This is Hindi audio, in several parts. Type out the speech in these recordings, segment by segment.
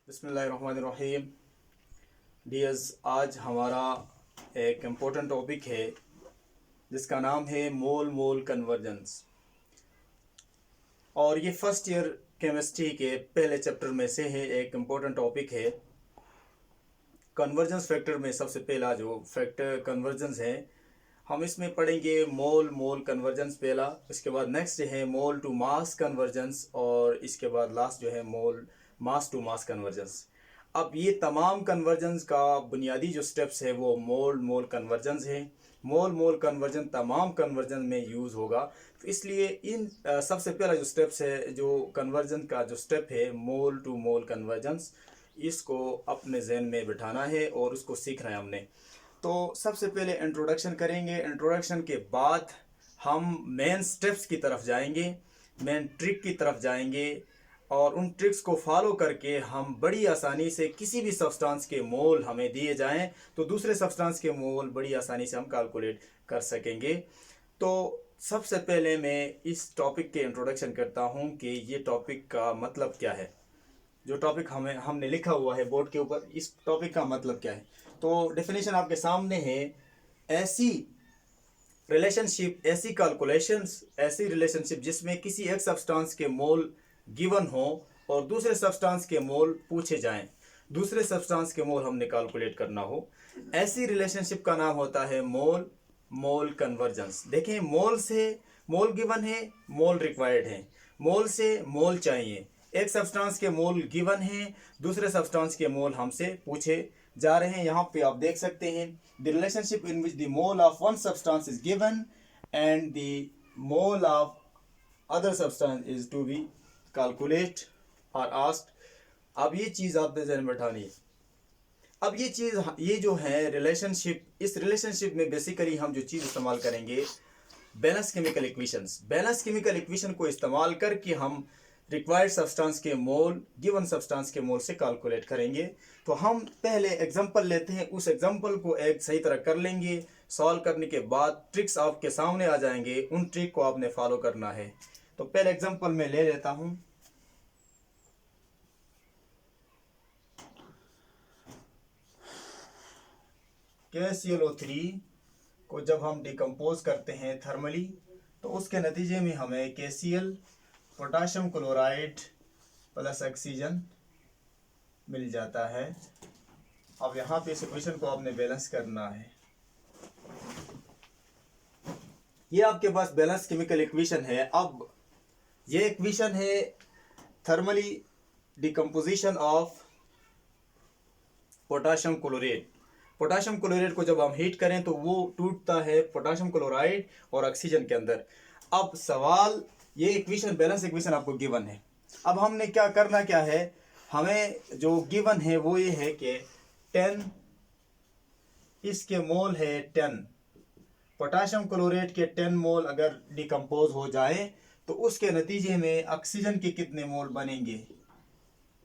बिस्मिल्लाहिर्रहमानिर्रहीम। डियर्स, आज हमारा एक इम्पोर्टेंट टॉपिक है जिसका नाम है मोल मोल कन्वर्जेंस। और ये फर्स्ट ईयर केमिस्ट्री के पहले चैप्टर में से है, एक इम्पोर्टेंट टॉपिक है। कन्वर्जेंस फैक्टर में सबसे पहला जो फैक्टर कन्वर्जेंस है, हम इसमें पढ़ेंगे मोल मोल कन्वर्जेंस पहला, इसके बाद नेक्स्ट है मोल टू मास कन्वर्जेंस, और इसके बाद लास्ट जो है मोल मास टू मास कन्वर्जेंस। अब ये तमाम कन्वर्जेंस का बुनियादी जो स्टेप्स है वो मोल मोल कन्वर्जेंस है। मोल मोल कन्वर्जन तमाम कन्वर्जन में यूज़ होगा, तो इसलिए इन सबसे पहला जो स्टेप्स है, जो कन्वर्जन का जो स्टेप है मोल टू मोल कन्वर्जेंस, इसको अपने जहन में बिठाना है और उसको सीखना है हमने। तो सबसे पहले इंट्रोडक्शन करेंगे। इंट्रोडक्शन के बाद हम मेन स्टेप्स की तरफ जाएंगे, मेन ट्रिक की तरफ जाएंगे, और उन ट्रिक्स को फॉलो करके हम बड़ी आसानी से किसी भी सब्सटेंस के मोल हमें दिए जाएं तो दूसरे सब्सटेंस के मोल बड़ी आसानी से हम कैलकुलेट कर सकेंगे। तो सबसे पहले मैं इस टॉपिक के इंट्रोडक्शन करता हूं कि ये टॉपिक का मतलब क्या है। जो टॉपिक हमने लिखा हुआ है बोर्ड के ऊपर, इस टॉपिक का मतलब क्या है। तो डेफिनेशन आपके सामने है। ऐसी रिलेशनशिप, ऐसी कैलकुलेशंस, ऐसी रिलेशनशिप जिसमें किसी एक सब्सटेंस के मोल गिवन हो और दूसरे सब्सटेंस के मोल पूछे जाएं, दूसरे सब्सटेंस के मोल हमने कैलकुलेट करना हो, ऐसी रिलेशनशिप का नाम होता है मोल मोल कन्वर्जेंस। देखें, मोल से मोल गिवन है, मोल रिक्वायर्ड है। मोल से मोल चाहिए, एक सब्सटेंस के मोल गिवन है, दूसरे सब्सटेंस के मोल हमसे पूछे जा रहे हैं। यहाँ पे आप देख सकते हैं, the relationship in which the mole of one substance is given and the mole of other substance is to be calculate और आस्क्ड। अब ये चीज़ आपने ज़हन में बैठानी है। अब ये चीज़, ये जो है रिलेशनशिप, इस रिलेशनशिप में बेसिकली हम जो चीज़ इस्तेमाल करेंगे, balance chemical equations. Balance chemical equation को इस्तेमाल करके हम रिक्वायर्ड सब्सटेंस के मोल गिवन सब्सटेंस के मोल से कैलकुलेट करेंगे। तो हम पहले एग्जांपल लेते हैं, उस एग्जांपल को एक सही तरह कर लेंगे। सॉल्व करने के बाद ट्रिक्स आपके सामने आ जाएंगे, उन ट्रिक को आपने फॉलो करना है। तो पहले एग्जांपल में ले लेता हूं। KClO3 को जब हम डिकम्पोज करते हैं थर्मली, तो उसके नतीजे में हमें KCl potassium chloride plus oxygen मिल जाता है। अब यहाँ पे इस इक्वेशन को आपने बैलेंस करना है। ये आपके पास बैलेंस केमिकल इक्वेशन है। अब ये इक्वेशन है thermally decomposition of potassium chloride. Potassium chloride को जब हम हीट करें तो वो टूटता है पोटाशियम क्लोराइड और ऑक्सीजन के अंदर। अब सवाल, ये इक्वेशन बैलेंस इक्वेशन आपको गिवन है। अब हमने क्या करना क्या है, हमें जो गिवन है वो ये है कि 10, इसके मोल है 10, पोटाशियम क्लोराइड के 10 मोल अगर डिकम्पोज हो जाए तो उसके नतीजे में ऑक्सीजन के कितने मोल बनेंगे।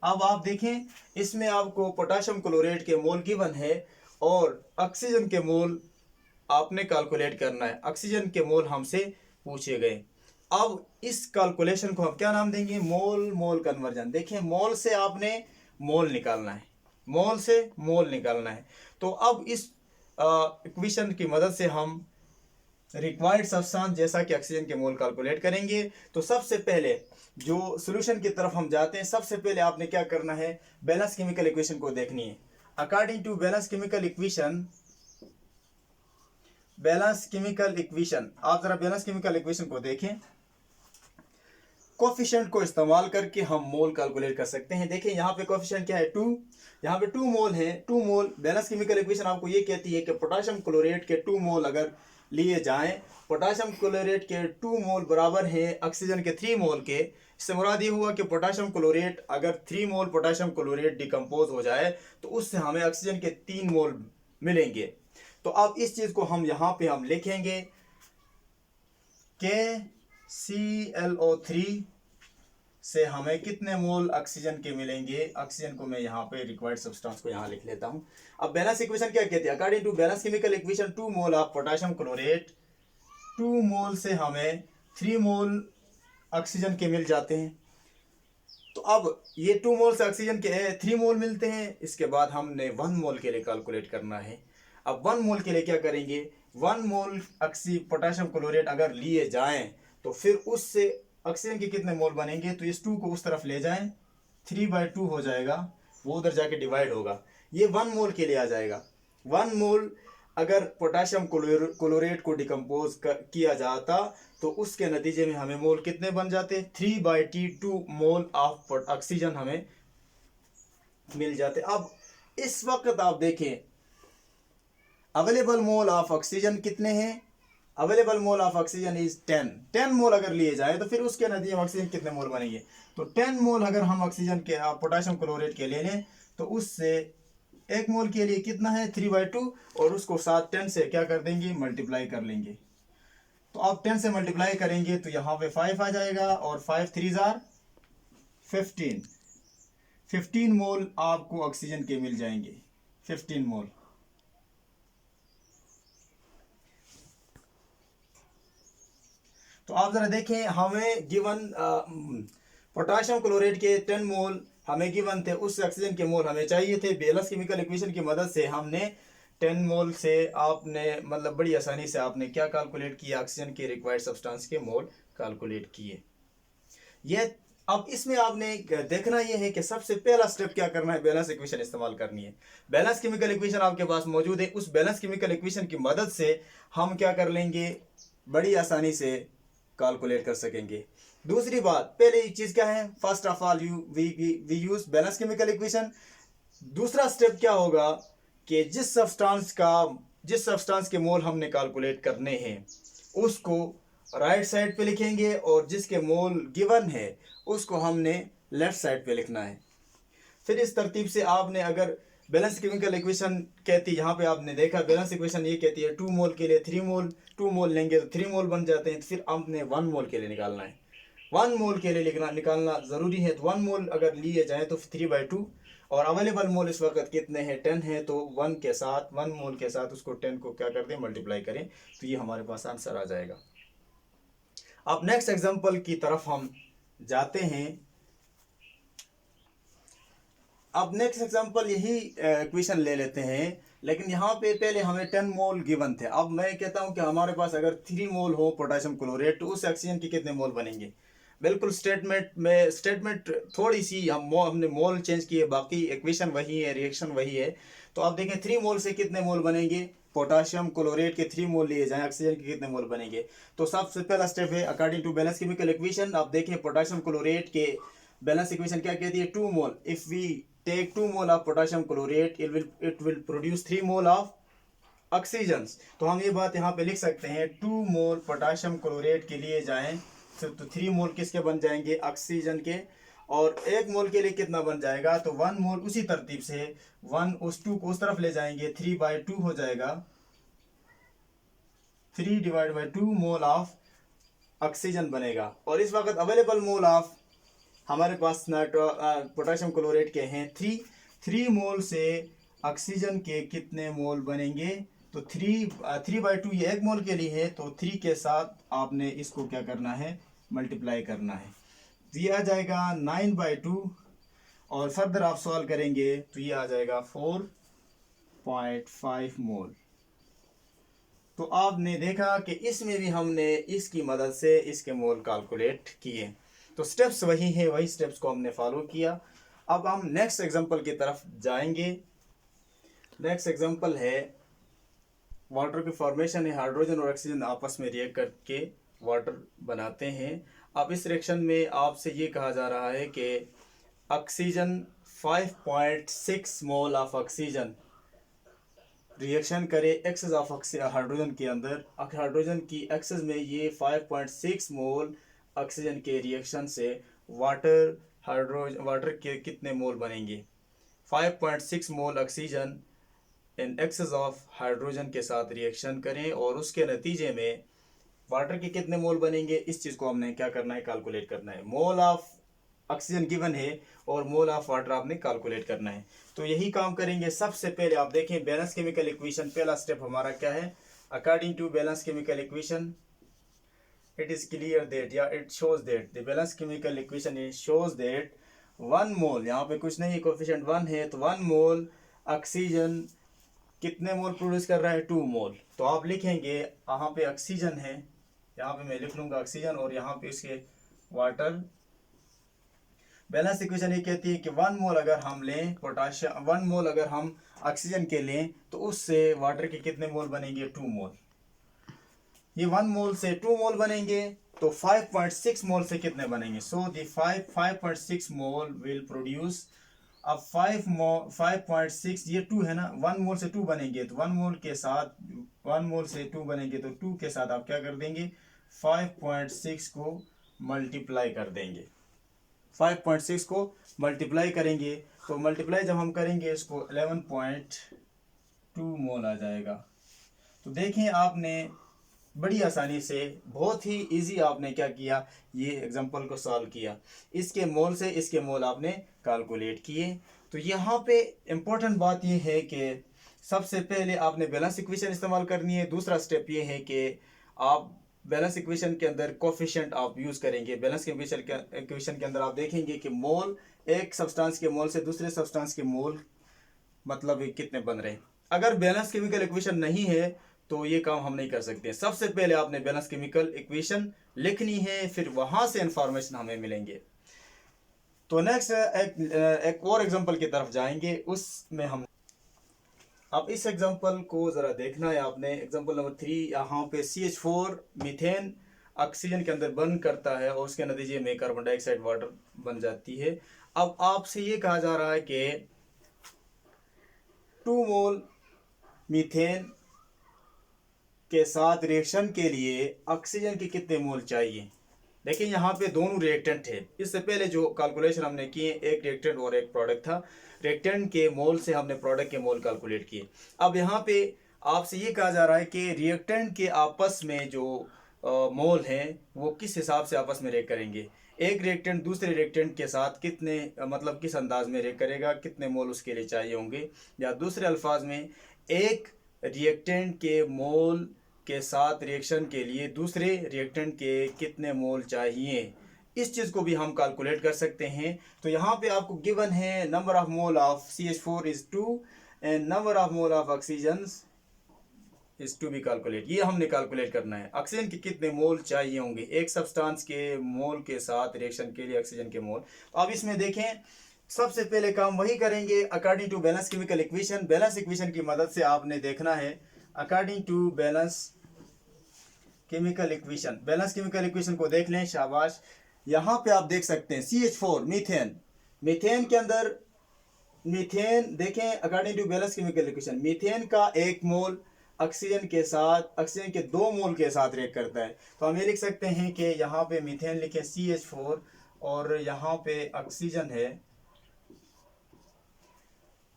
अब आप देखें, इसमें आपको पोटाशियम क्लोराइड के मोल गिवन है और ऑक्सीजन के मोल आपने कैलकुलेट करना है। ऑक्सीजन के मोल हमसे पूछे गए। अब इस कैलकुलेशन को हम क्या नाम देंगे, मोल मोल कन्वर्जन। देखिए, मोल से आपने मोल निकालना है, मोल से मोल निकालना है। तो अब इस इक्वेशन की मदद से हम रिक्वायर्ड सब्सटेंस जैसा कि ऑक्सीजन के मोल कैलकुलेट करेंगे। तो सबसे पहले जो सॉल्यूशन की तरफ हम जाते हैं, सबसे पहले आपने क्या करना है, बैलेंस केमिकल इक्वेशन को देखनी है। According to balance chemical equation, balance chemical equation, आप जरा बैलेंस केमिकल इक्वेशन को देखें। कोफिशिएंट को इस्तेमाल करके हम मोल कैलकुलेट कर सकते हैं। देखें, यहाँ पे कोफिशिएंट क्या है, 2। यहाँ पे 2 मोल है, 2 मोल। बैलेंस केमिकल इक्वेशन आपको ये कहती है कि पोटाशियम क्लोराइड के 2 मोल अगर लिए जाएं, पोटाशियम क्लोराइड के 2 मोल बराबर है ऑक्सीजन के 3 मोल के। इससे मुराद ये हुआ कि पोटाशियम क्लोराइड, अगर 3 मोल पोटाशियम क्लोराइड डिकम्पोज हो जाए तो उससे हमें ऑक्सीजन के 3 मोल मिलेंगे। तो अब इस चीज़ को हम यहाँ पे हम लिखेंगे, KClO3 से हमें कितने मोल ऑक्सीजन के मिलेंगे। ऑक्सीजन को मैं यहाँ पे रिक्वायर्ड सब्सटेंस को यहाँ लिख लेता हूँ। अब बैलेंस इक्वेशन क्या कहती है, according to balance chemical equation 2 mole of potassium chloride, 2 mole से हमें 3 मोल ऑक्सीजन के मिल जाते हैं। तो अब ये 2 मोल से ऑक्सीजन के 3 मोल मिलते हैं। इसके बाद हमने 1 मोल के लिए कैलकुलेट करना है। अब 1 मोल के लिए क्या करेंगे, 1 मोल पोटाशियम क्लोरेट अगर लिए जाएं तो फिर उससे ऑक्सीजन के कितने मोल बनेंगे, तो इस 2 को उस तरफ ले जाएं, 3/2 हो जाएगा, वो उधर जाके डिवाइड होगा, ये 1 मोल के लिए आ जाएगा। 1 मोल अगर पोटाशियम क्लोरेट को डिकम्पोज किया जाता तो उसके नतीजे में हमें मोल कितने बन जाते, 3/2 मोल ऑफ ऑक्सीजन हमें मिल जाते। अब इस वक्त आप देखें अवेलेबल मोल ऑफ ऑक्सीजन कितने हैं, available mole of oxygen is 10 मोल अगर लिए जाए तो फिर उसके नतीजे में ऑक्सीजन कितने मोल बनेंगे, तो 10 मोल अगर हम ऑक्सीजन के पोटाशियम क्लोरेट के ले लें तो उससे 1 मोल के लिए कितना है 3/2, और उसको साथ 10 से क्या कर देंगे, मल्टीप्लाई कर लेंगे। तो आप 10 से मल्टीप्लाई करेंगे तो यहाँ पे 5 आ जाएगा, और 5 3 जार 15 मोल आपको ऑक्सीजन के मिल जाएंगे, 15 मोल। तो आप जरा देखें, हमें गिवन पोटाशियम क्लोरेट के 10 मोल हमें गिवन थे, उस ऑक्सीजन के मोल हमें चाहिए थे। बेलस केमिकल इक्वेशन की मदद से हमने 10 मोल से आपने मतलब बड़ी आसानी से आपने क्या कैलकुलेट किया, ऑक्सीजन के रिक्वायर्ड सब्सटेंस के मोल कैलकुलेट किए। ये अब इसमें आपने देखना यह है कि सबसे पहला स्टेप क्या करना है, बैलेंस इक्वेशन इस्तेमाल करनी है। बैलेंस केमिकल इक्वेशन आपके पास मौजूद है, उस बैलेंस केमिकल इक्वेशन की मदद से हम क्या कर लेंगे, बड़ी आसानी से कैलकुलेट कर सकेंगे। दूसरी बात, पहले चीज क्या है, first of all we use balance chemical equation. दूसरा स्टेप क्या होगा कि जिस सब्सटेंस के मोल हमने कैलकुलेट करने हैं उसको राइट साइड पे लिखेंगे, और जिसके मोल गिवन है उसको हमने लेफ्ट साइड पे लिखना है। फिर इस तरतीब से आपने अगर बैलेंस केमिकल इक्वेशन कहती है, यहाँ पे आपने देखा बैलेंस इक्वेशन ये कहती है 2 मोल के लिए 3 मोल, 2 मोल लेंगे तो 3 मोल बन जाते हैं। तो फिर आपने 1 मोल के लिए निकालना है, 1 मोल के लिए निकालना ज़रूरी है। तो 1 मोल अगर लिए जाए तो 3/2, और अवेलेबल मोल इस वक्त कितने हैं, 10 है, तो 1 मोल के साथ उसको 10 को क्या करते हैं, मल्टीप्लाई करें, तो ये हमारे पास आंसर आ जाएगा। अब नेक्स्ट एग्जाम्पल की तरफ हम जाते हैं। अब नेक्स्ट एग्जांपल यही क्वेश्चन ले लेते हैं, लेकिन यहाँ पे पहले हमें 10 मोल गिवन थे। अब मैं कहता हूँ कि हमारे पास अगर 3 मोल हो पोटाशियम क्लोरेट तो उस ऑक्सीजन के कितने मोल बनेंगे। बिल्कुल स्टेटमेंट थोड़ी सी हमने मोल चेंज किए, बाकी इक्वेशन वही है, रिएक्शन वही है। तो आप देखें 3 मोल से कितने मोल बनेंगे, पोटाशियम क्लोरेट के 3 मोल लिए जाएं, ऑक्सीजन के कितने मोल बनेंगे। तो सबसे पहला स्टेप है according to balance chemical equation. आप देखें पोटाशियम क्लोरेट के बैलेंस इक्वेशन क्या कहती है, 2 mole, if we take 2 mole of potassium chlorate it will produce 3 mole of oxygen। तो हम ये बात यहाँ पे लिख सकते हैं 2 मोल पोटाशियम क्लोरेट के लिए जाएं तो 3 मोल किसके बन जाएंगे, ऑक्सीजन के, और 1 मोल के लिए कितना बन जाएगा, तो 1 मोल उसी तरतीब से 1 उस 2 को उस तरफ ले जाएंगे, 3/2 हो जाएगा, 3/2 मोल ऑफ ऑक्सीजन बनेगा। और इस वक्त अवेलेबल मोल ऑफ हमारे पास पोटाशियम क्लोरेट के हैं 3 मोल से ऑक्सीजन के कितने मोल बनेंगे, तो 3/2 ये 1 मोल के लिए है, तो 3 के साथ आपने इसको क्या करना है, मल्टीप्लाई करना है। तो ये आ जाएगा 9/2, और फर्दर आप सॉल्व करेंगे तो ये आ जाएगा 4.5 मोल। तो आपने देखा कि इसमें भी हमने इसकी मदद से इसके मोल कैलकुलेट किए। तो स्टेप्स वही है, वही स्टेप्स को हमने फॉलो किया। अब हम नेक्स्ट एग्जांपल की तरफ जाएंगे। नेक्स्ट एग्जांपल है वाटर की फॉर्मेशन है, हाइड्रोजन और ऑक्सीजन आपस में रिएक्ट करके वाटर बनाते हैं। अब इस रिएक्शन में आपसे ये कहा जा रहा है कि oxygen 5.6 mole of oxygen reaction करे एक्सेस ऑफ हाइड्रोजन के अंदर। हाइड्रोजन की एक्सेस में ये 5.6 मोल ऑक्सीजन के रिएक्शन से वाटर के कितने मोल बनेंगे, 5.6 मोल oxygen in excess of hydrogen के साथ रिएक्शन करें और उसके नतीजे में वाटर के कितने मोल बनेंगे, इस चीज़ को हमने क्या करना है, कैलकुलेट करना है। मोल ऑफ ऑक्सीजन गिवन है और मोल ऑफ वाटर आपने कैलकुलेट करना है। तो यही काम करेंगे। सबसे पहले आप देखें बैलेंस केमिकल इक्वेशन, पहला स्टेप हमारा क्या है, according to balance chemical equation it is clear that it shows that the balanced chemical equation shows that 1 मोल, यहाँ पे कुछ नहीं, कोफिशिएंट 1 है, तो 1 मोल ऑक्सीजन कितने मोल प्रोड्यूस कर रहा है? 2 मोल। तो आप लिखेंगे यहाँ पे ऑक्सीजन है, यहाँ पे मैं लिख लूँगा ऑक्सीजन, और यहाँ पे इसके वाटर। बैलेंस इक्वेशन ये कहती है कि 1 मोल अगर हम लें पोटाशियम, 1 मोल अगर हम ऑक्सीजन के लें तो उससे वाटर के कितने मोल बनेंगे? 2 मोल। ये 1 मोल से 2 मोल बनेंगे, तो 5.6 मोल से कितने बनेंगे? सो दी 5.6 मोल विल प्रोड्यूस। अब 5.6, ये 2 है ना, 1 मोल से 2 बनेंगे, तो 1 मोल के साथ 1 मोल से 2 बनेंगे, तो 2 के साथ आप क्या कर देंगे? 5.6 को मल्टीप्लाई कर देंगे। 5.6 को मल्टीप्लाई करेंगे, तो मल्टीप्लाई जब हम करेंगे इसको 11.2 मोल आ जाएगा। तो देखें आपने बड़ी आसानी से, बहुत ही इजी आपने क्या किया, ये एग्जांपल को सॉल्व किया। इसके मोल से इसके मोल आपने कैलकुलेट किए। तो यहाँ पे इम्पोर्टेंट बात ये है कि सबसे पहले आपने बैलेंस इक्वेशन इस्तेमाल करनी है। दूसरा स्टेप ये है कि आप बैलेंस इक्वेशन के अंदर कोफिशिएंट आप यूज़ करेंगे। बैलेंस इक्वेशन के अंदर आप देखेंगे कि मोल, एक सब्सटेंस के मोल से दूसरे सब्सटेंस के मोल मतलब कितने बन रहे हैं। अगर बैलेंस केमिकल इक्वेशन नहीं है तो ये काम हम नहीं कर सकते। सबसे पहले आपने बैलेंस केमिकल इक्वेशन लिखनी है, फिर वहां से इंफॉर्मेशन हमें मिलेंगे। तो नेक्स्ट एक और एग्जांपल की तरफ जाएंगे, उसमें हम, अब इस एग्जांपल को ज़रा देखना है आपने। एग्जांपल नंबर 3, यहाँ पे CH4 मीथेन ऑक्सीजन के अंदर बर्न करता है और उसके नतीजे में कार्बन डाइऑक्साइड वाटर बन जाती है। अब आपसे ये कहा जा रहा है कि 2 मोल मीथेन के साथ रिएक्शन के लिए ऑक्सीजन के कितने मोल चाहिए। देखिए यहाँ पे दोनों रिएक्टेंट है। इससे पहले जो कैलकुलेशन हमने किए, एक रिएक्टेंट और एक प्रोडक्ट था, रिएक्टेंट के मोल से हमने प्रोडक्ट के मोल कैलकुलेट किए। अब यहाँ पे आपसे ये कहा जा रहा है कि रिएक्टेंट के आपस में जो मोल हैं वो किस हिसाब से आपस में रिएक्ट करेंगे। एक रिएक्टेंट दूसरे रिएक्टेंट के साथ कितने मतलब किस अंदाज में रिएक्ट करेगा, कितने मोल उसके लिए चाहिए होंगे, या दूसरे अल्फाज में एक रिएक्टेंट के मोल के साथ रिएक्शन के लिए दूसरे रिएक्टेंट के कितने मोल चाहिए, इस चीज़ को भी हम कैलकुलेट कर सकते हैं। तो यहाँ पे आपको गिवन है number of mole of CH4 is 2 and number of mole of oxygen is to be calculate. ये हमने कैलकुलेट करना है, ऑक्सीजन के कितने मोल चाहिए होंगे एक सब्सटेंस के मोल के साथ रिएक्शन के लिए ऑक्सीजन के मोल। तो अब इसमें देखें, सबसे पहले काम वही करेंगे according to balance chemical equation. Balance equation की मदद से आपने देखना है according to balance chemical equation. Balance chemical equation को देख लें, शाबाश। यहाँ पे आप देख सकते हैं CH4 मीथेन, मीथेन के अंदर मीथेन देखें according to balance chemical equation, methane का 1 मोल ऑक्सीजन के साथ, ऑक्सीजन के 2 मोल के साथ रिएक्ट करता है। तो हम ये लिख सकते हैं कि यहाँ पे मीथेन लिखे CH4 और यहाँ पे ऑक्सीजन है।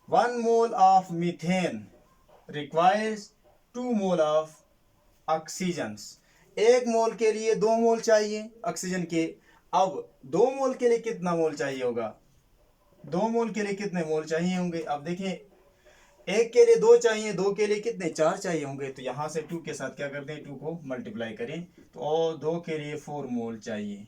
1 mole of methane requires 2 mole of oxygen. 1 मोल के लिए 2 मोल चाहिए ऑक्सीजन के। अब 2 मोल के लिए कितना मोल चाहिए होगा, 2 मोल के लिए कितने मोल चाहिए होंगे। अब देखें, 1 के लिए 2 चाहिए, 2 के लिए कितने 4 चाहिए होंगे। तो यहाँ से 2 के साथ क्या कर दें, 2 को मल्टीप्लाई करें, तो और 2 के लिए 4 मोल चाहिए।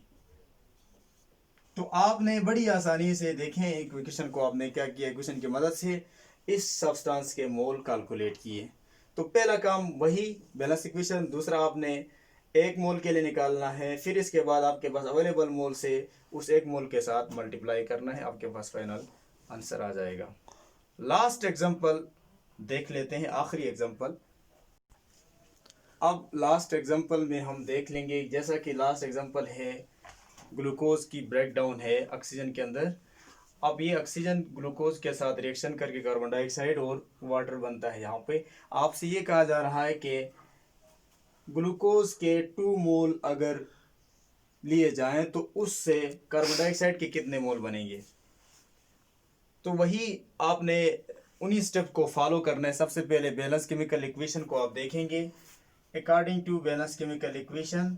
तो आपने बड़ी आसानी से देखें इक्वेशन को आपने क्या किया, इक्वेशन की मदद से इस सब्सटेंस के मोल कैलकुलेट किए। तो पहला काम वही बैलेंस इक्वेशन, दूसरा आपने 1 मोल के लिए निकालना है, फिर इसके बाद आपके पास अवेलेबल मोल से उस 1 मोल के साथ मल्टीप्लाई करना है, आपके पास फाइनल आंसर आ जाएगा। लास्ट एग्जांपल देख लेते हैं, आखिरी एग्जांपल। अब लास्ट एग्जांपल में हम देख लेंगे, जैसा कि लास्ट एग्जांपल है ग्लूकोज की ब्रेकडाउन है ऑक्सीजन के अंदर। अब ये ऑक्सीजन ग्लूकोज के साथ रिएक्शन करके कार्बन डाइऑक्साइड और वाटर बनता है। यहाँ पे आपसे ये कहा जा रहा है कि ग्लूकोज के 2 मोल अगर लिए जाएं तो उससे कार्बन डाइऑक्साइड के कितने मोल बनेंगे। तो वही आपने उन्हीं स्टेप को फॉलो करना है। सबसे पहले बैलेंस केमिकल इक्वेशन को आप देखेंगे according to balance chemical equation.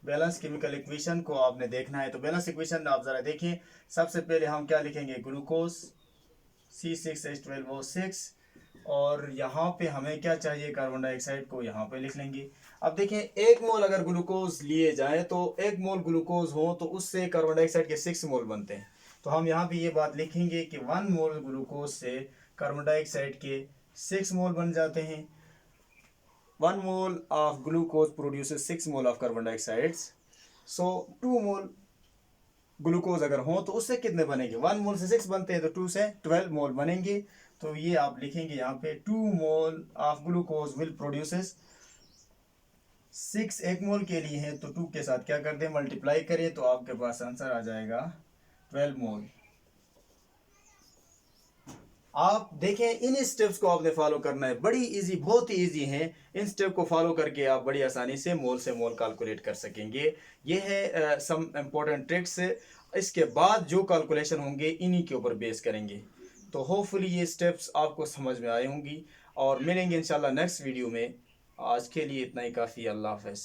Balance chemical equation को आपने देखना है। तो बैलेंस इक्वेशन आप ज़रा देखें, सबसे पहले हम क्या लिखेंगे, ग्लूकोज C6H12O6, और यहाँ पे हमें क्या चाहिए, कार्बन डाइऑक्साइड को यहाँ पे लिख लेंगे। अब देखें, 1 मोल अगर ग्लूकोज लिए जाए तो 1 मोल ग्लूकोज हो तो उससे कार्बन डाइऑक्साइड के 6 मोल बनते हैं। तो हम यहाँ पे ये बात लिखेंगे कि 1 मोल ग्लूकोज से कार्बन डाइऑक्साइड के 6 मोल बन जाते हैं। 1 mole of glucose produces 6 mole of carbon dioxide. So 2 mole glucose अगर हो तो उससे कितने बनेंगे? 1 मोल से 6 बनते हैं तो 2 से 12 मोल बनेंगे। तो ये आप लिखेंगे यहाँ पे 2 mole of glucose will produces 6 1 मोल के लिए है तो 2 के साथ क्या कर दें, मल्टीप्लाई करें तो आपके पास आंसर आ जाएगा 12 मोल। आप देखें इन स्टेप्स को आपने फॉलो करना है, बड़ी इजी, बहुत ही इजी है। इन स्टेप को फॉलो करके आप बड़ी आसानी से मोल कैलकुलेट कर सकेंगे। ये है सम इम्पोर्टेंट ट्रिक्स। इसके बाद जो कैलकुलेशन होंगे इन्हीं के ऊपर बेस करेंगे। तो होपफुली ये स्टेप्स आपको समझ में आए होंगी और मिलेंगे इंशाल्लाह नेक्स्ट वीडियो में। आज के लिए इतना ही काफ़ी। अल्लाह हाफ़िज़।